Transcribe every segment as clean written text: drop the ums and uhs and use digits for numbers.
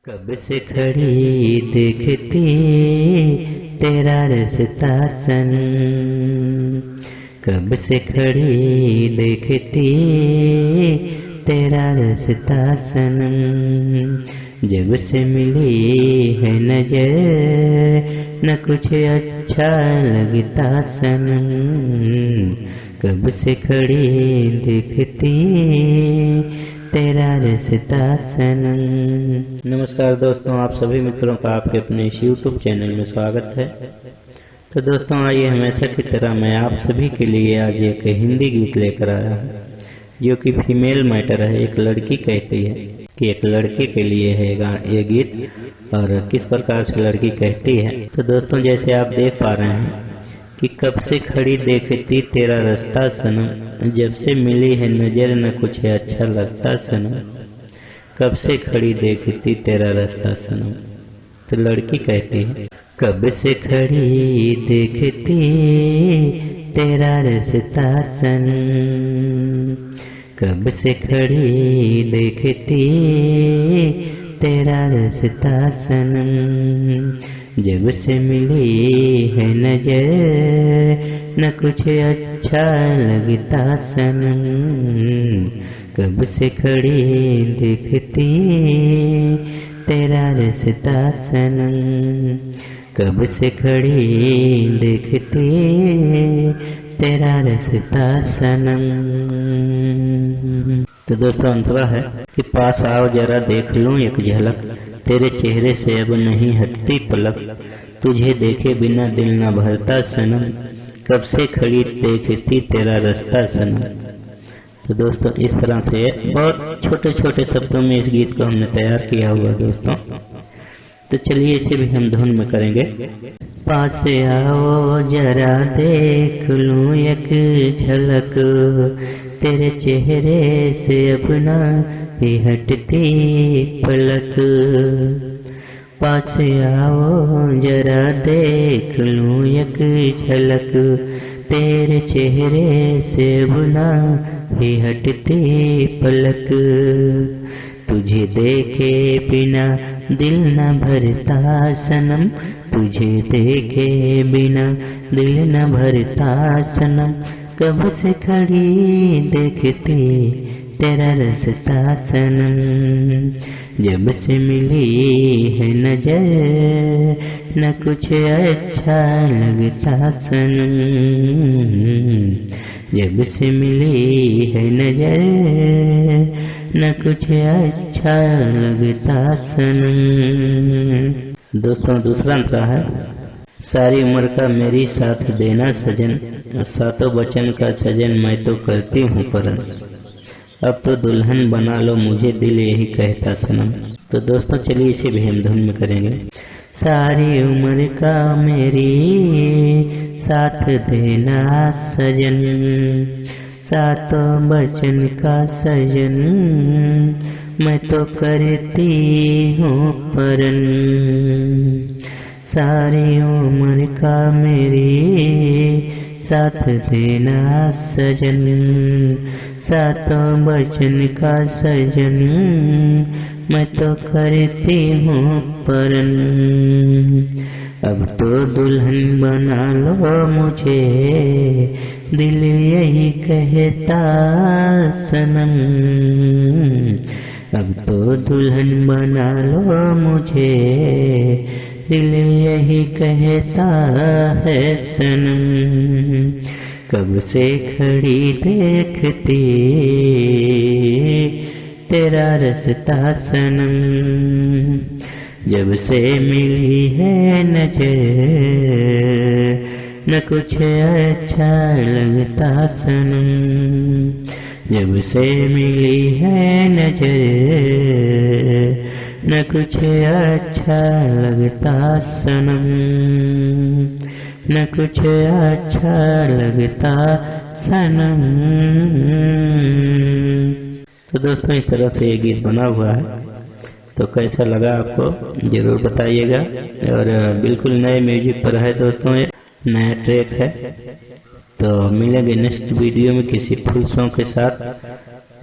कब से खड़ी देखती तेरा रास्ता सनम, कब से खड़ी देखती तेरा रास्ता सनम। जब से मिली है नजर न कुछ अच्छा लगता सनम, कब से खड़ी देखती तेरा रास्ता सनम। नमस्कार दोस्तों, आप सभी मित्रों का आपके अपने इस YouTube चैनल में स्वागत है। तो दोस्तों आइए, हमेशा की तरह मैं आप सभी के लिए आज एक हिंदी गीत लेकर आया हूँ जो कि फीमेल मैटर है। एक लड़की कहती है कि एक लड़के के लिए है ये गीत, और किस प्रकार से लड़की कहती है। तो दोस्तों जैसे आप देख पा रहे हैं कि कब से खड़ी देखती तेरा रास्ता सनम, जब से मिली है नजर न कुछ अच्छा लगता सनम, कब से खड़ी देखती तेरा रास्ता सनम। तो लड़की कहती है, कब से खड़ी देखती तेरा रास्ता सनम, कब से खड़ी देखती तेरा रास्ता सनम। जब से मिली है नजर न कुछ अच्छा लगता सनम, कब से खड़ी देखती तेरा रास्ता सनम, कब से खड़ी देखती तेरा रास्ता सनम। तो दोस्तों अंतरा है कि पास आओ जरा देख लूं एक झलक, तेरे चेहरे से अब नहीं हटती पलक, तुझे देखे बिना दिल न भरता सनम, कब से खड़ी देखती तेरा रास्ता सनम। तो दोस्तों इस तरह से बहुत छोटे छोटे शब्दों में इस गीत को हमने तैयार किया हुआ दोस्तों। तो चलिए इसे भी हम धुन में करेंगे। पास आओ जरा देख लूं एक झलक, तेरे चेहरे से अपना ही हटती पलक। पास आओ जरा देख लूं एक झलक, तेरे चेहरे से अपना ही हटती पलक, तुझे देखे बिना दिल न भरता सनम, तुझे देखे बिना दिल न भरता सनम, कब से खड़ी देखती तेरा रास्ता सनम। जब से मिली है नजर न कुछ अच्छा लगता सनम, जब से मिली है नजर न कुछ अच्छा लगता सनम। दोस्तों दूसरा अंतरा है, सारी उम्र का मेरी साथ देना सजन, सातों वचन का सजन मैं तो करती हूँ परन, अब तो दुल्हन बना लो मुझे दिल यही कहता सनम। तो दोस्तों चलिए इसे भी हम धुन में करेंगे। सारी उम्र का मेरी साथ देना सजन, सातों वचन का सजन मैं तो करती हूँ परन, सारी उम्र का मेरी साथ देना सजन, सातों वचन का सजन मैं तो करती हूँ परन, अब तो दुल्हन बना लो मुझे दिल यही कहता सनम, अब तो दुल्हन बना लो मुझे दिल यही कहता है सनम, कब से खड़ी देखती तेरा रास्ता सनम, जब से मिली है नजर न कुछ अच्छा लगता सनम, जब से मिली है नजर न कुछ अच्छा लगता सनम, न कुछ अच्छा लगता सनम। तो दोस्तों इस तरह से ये गीत बना हुआ है, तो कैसा लगा आपको जरूर बताइएगा। और बिल्कुल नए म्यूजिक पर है दोस्तों, ये नया ट्रैक है। तो मिलेंगे नेक्स्ट वीडियो में किसी फुल सॉन्ग के साथ।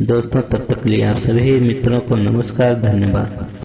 दोस्तों तब तक के लिए आप सभी मित्रों को नमस्कार, धन्यवाद।